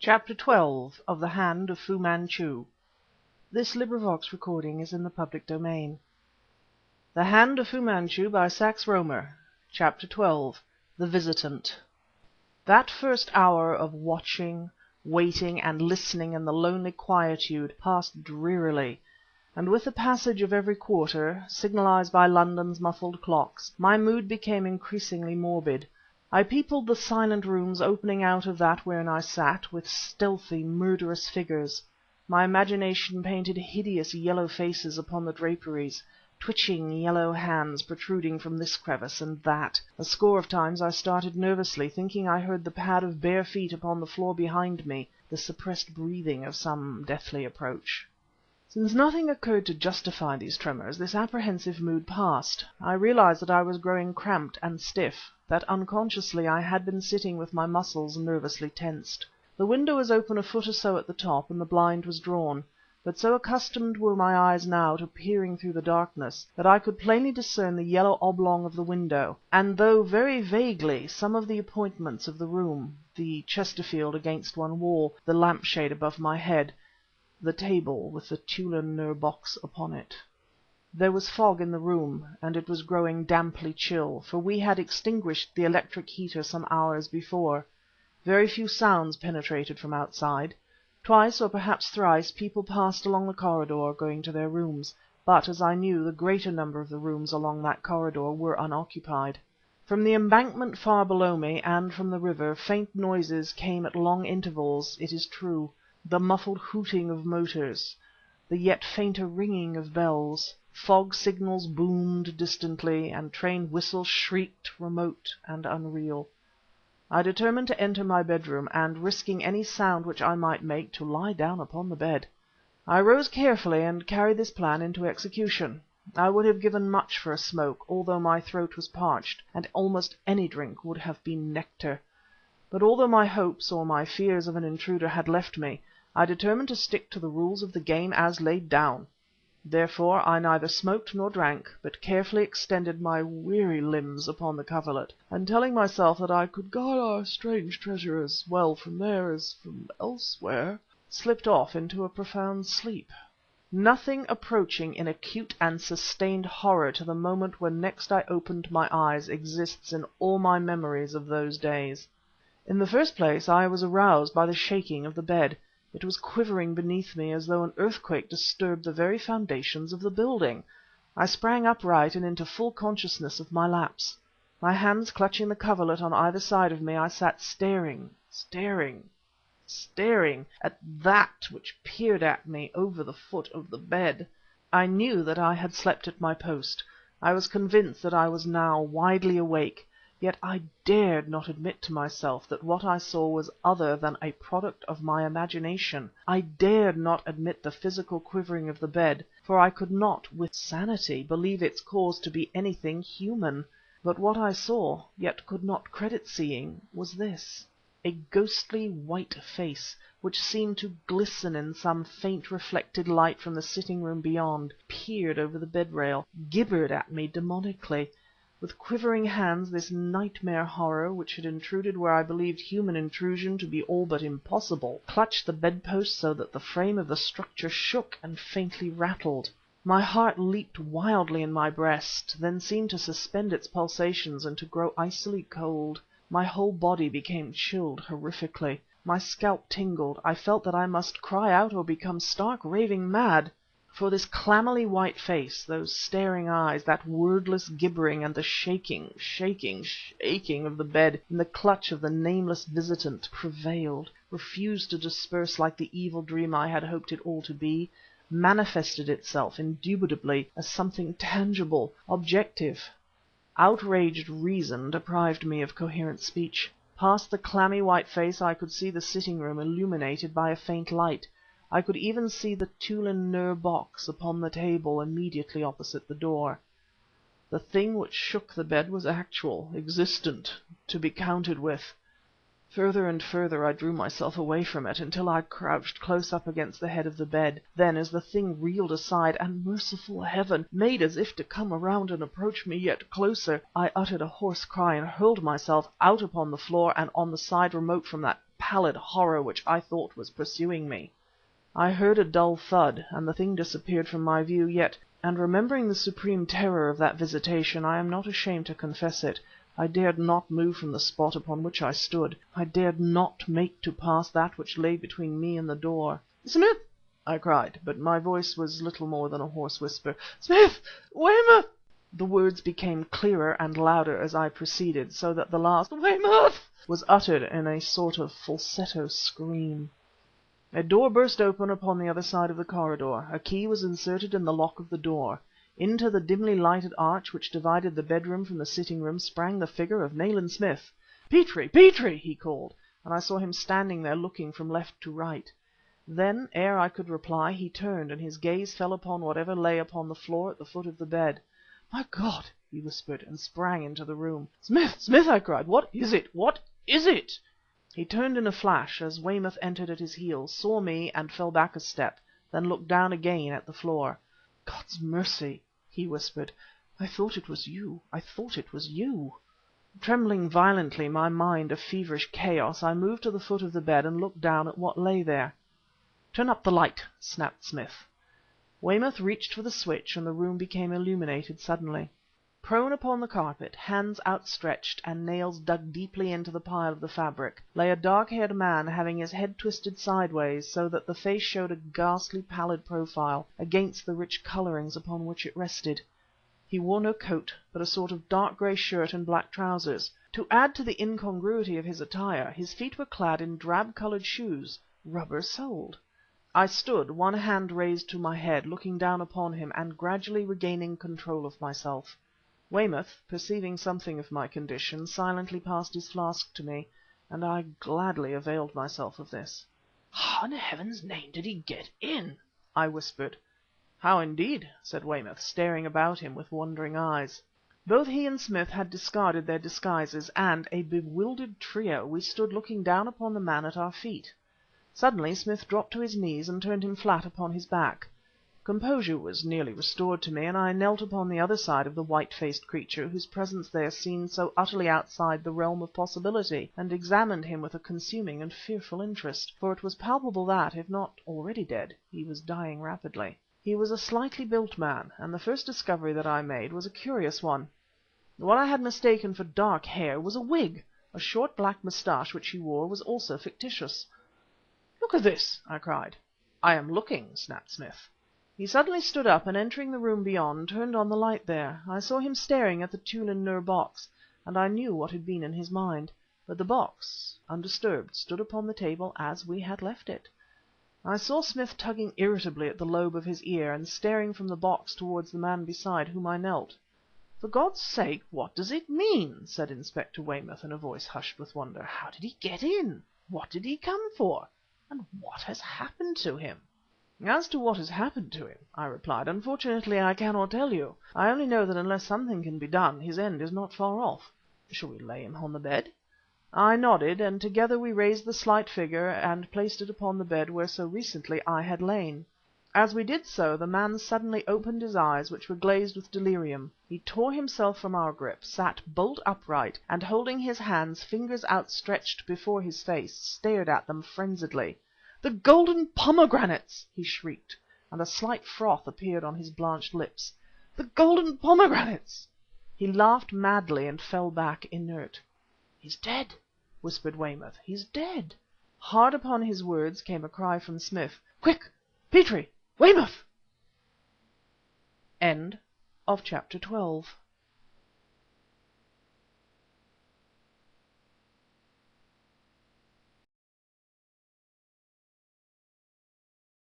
Chapter 12 of the Hand of Fu Manchu. This recording is in the public domain. The Hand of Fu Manchu by Sax Rohmer. Chapter 12 The Visitant. That first hour of watching, waiting and listening in the lonely quietude passed drearily, and with the passage of every quarter, signalized by London's muffled clocks, my mood became increasingly morbid. I peopled the silent rooms opening out of that wherein I sat, with stealthy, murderous figures. My imagination painted hideous yellow faces upon the draperies, twitching yellow hands protruding from this crevice and that. A score of times I started nervously, thinking I heard the pad of bare feet upon the floor behind me, the suppressed breathing of some deathly approach. Since nothing occurred to justify these tremors, this apprehensive mood passed. I realized that I was growing cramped and stiff, that unconsciously I had been sitting with my muscles nervously tensed. The window was open a foot or so at the top, and the blind was drawn, but so accustomed were my eyes now to peering through the darkness, that I could plainly discern the yellow oblong of the window, and though very vaguely some of the appointments of the room, the Chesterfield against one wall, the lampshade above my head, the table with the Tûlun box upon it. There was fog in the room, and it was growing damply chill, for we had extinguished the electric heater some hours before. Very few sounds penetrated from outside. Twice, or perhaps thrice, people passed along the corridor, going to their rooms, but, as I knew, the greater number of the rooms along that corridor were unoccupied. From the embankment far below me, and from the river, faint noises came at long intervals, it is true, the muffled hooting of motors, the yet fainter ringing of bells. Fog signals boomed distantly, and train whistles shrieked remote and unreal. I determined to enter my bedroom, and, risking any sound which I might make, to lie down upon the bed. I rose carefully and carried this plan into execution. I would have given much for a smoke, although my throat was parched, and almost any drink would have been nectar. But although my hopes or my fears of an intruder had left me, I determined to stick to the rules of the game as laid down. Therefore I neither smoked nor drank, but carefully extended my weary limbs upon the coverlet, and telling myself that I could guard our strange treasure as well from there as from elsewhere, slipped off into a profound sleep. Nothing approaching in acute and sustained horror to the moment when next I opened my eyes exists in all my memories of those days. In the first place I was aroused by the shaking of the bed. It was quivering beneath me as though an earthquake disturbed the very foundations of the building. I sprang upright and into full consciousness of my lapse. My hands clutching the coverlet on either side of me, I sat staring at that which peered at me over the foot of the bed. I knew that I had slept at my post. I was convinced that I was now widely awake. Yet I dared not admit to myself that what I saw was other than a product of my imagination. I dared not admit the physical quivering of the bed, for I could not, with sanity, believe its cause to be anything human. But what I saw, yet could not credit seeing, was this: a ghostly white face, which seemed to glisten in some faint reflected light from the sitting-room beyond, peered over the bed-rail, gibbered at me demonically. With quivering hands this nightmare horror, which had intruded where I believed human intrusion to be all but impossible, clutched the bedpost so that the frame of the structure shook and faintly rattled. My heart leaped wildly in my breast, then seemed to suspend its pulsations and to grow icily cold. My whole body became chilled horrifically. My scalp tingled. I felt that I must cry out or become stark raving mad. For this clammily white face, those staring eyes, that wordless gibbering, and the shaking of the bed in the clutch of the nameless visitant, prevailed, refused to disperse like the evil dream I had hoped it all to be, manifested itself, indubitably, as something tangible, objective. Outraged reason deprived me of coherent speech. Past the clammy white face I could see the sitting-room illuminated by a faint light. I could even see the Tûlun box upon the table immediately opposite the door. The thing which shook the bed was actual, existent, to be counted with. Further and further I drew myself away from it, until I crouched close up against the head of the bed. Then, as the thing reeled aside, and, merciful Heaven, made as if to come around and approach me yet closer, I uttered a hoarse cry and hurled myself out upon the floor and on the side remote from that pallid horror which I thought was pursuing me. I heard a dull thud, and the thing disappeared from my view, yet, and remembering the supreme terror of that visitation, I am not ashamed to confess it, I dared not move from the spot upon which I stood. I dared not make to pass that which lay between me and the door. "Smith!" I cried, but my voice was little more than a hoarse whisper. "Smith! Weymouth!" The words became clearer and louder as I proceeded, so that the last "Weymouth!" was uttered in a sort of falsetto scream. A door burst open upon the other side of the corridor. A key was inserted in the lock of the door. Into the dimly lighted arch which divided the bedroom from the sitting room sprang the figure of Nayland Smith. "Petrie! Petrie!" he called, and I saw him standing there looking from left to right. Then, ere I could reply, he turned, and his gaze fell upon whatever lay upon the floor at the foot of the bed. "My God!" he whispered, and sprang into the room. "Smith! Smith!" I cried. "What is it? What is it?" He turned in a flash as Weymouth entered at his heels, saw me and fell back a step, then looked down again at the floor. "God's mercy!" he whispered. "I thought it was you. I thought it was you." Trembling violently, my mind a feverish chaos, I moved to the foot of the bed and looked down at what lay there. "Turn up the light!" snapped Smith. Weymouth reached for the switch, and the room became illuminated suddenly. Prone upon the carpet, hands outstretched and nails dug deeply into the pile of the fabric, lay a dark-haired man having his head twisted sideways so that the face showed a ghastly pallid profile against the rich colourings upon which it rested. He wore no coat, but a sort of dark grey shirt and black trousers. To add to the incongruity of his attire, his feet were clad in drab-coloured shoes, rubber-soled. I stood, one hand raised to my head, looking down upon him and gradually regaining control of myself. Weymouth, perceiving something of my condition, silently passed his flask to me, and I gladly availed myself of this. "How in Heaven's name did he get in?" I whispered. "How indeed?" said Weymouth, staring about him with wondering eyes. Both he and Smith had discarded their disguises, and, a bewildered trio, we stood looking down upon the man at our feet. Suddenly Smith dropped to his knees and turned him flat upon his back. Composure was nearly restored to me, and I knelt upon the other side of the white-faced creature whose presence there seemed so utterly outside the realm of possibility, and examined him with a consuming and fearful interest, for it was palpable that, if not already dead, he was dying rapidly. He was a slightly built man, and the first discovery that I made was a curious one. What I had mistaken for dark hair was a wig. A short black moustache which he wore was also fictitious. "Look at this!" I cried. "I am looking," snapped Smith. He suddenly stood up, and entering the room beyond, turned on the light there. I saw him staring at the Tûl and Nûr box, and I knew what had been in his mind. But the box, undisturbed, stood upon the table as we had left it. I saw Smith tugging irritably at the lobe of his ear, and staring from the box towards the man beside whom I knelt. "For God's sake, what does it mean?" said Inspector Weymouth in a voice hushed with wonder. "How did he get in? What did he come for? And what has happened to him?" "As to what has happened to him," I replied, "unfortunately I cannot tell you. I only know that unless something can be done, his end is not far off. Shall we lay him on the bed?" I nodded, and together we raised the slight figure and placed it upon the bed where so recently I had lain. As we did so, the man suddenly opened his eyes, which were glazed with delirium. He tore himself from our grip, sat bolt upright, and holding his hands, fingers outstretched before his face, stared at them frenziedly. "The golden pomegranates!" he shrieked, and a slight froth appeared on his blanched lips. "The golden pomegranates!" He laughed madly and fell back inert. "He's dead!" whispered Weymouth. "He's dead!" Hard upon his words came a cry from Smith. "Quick! Petrie! Weymouth!" Chapter 12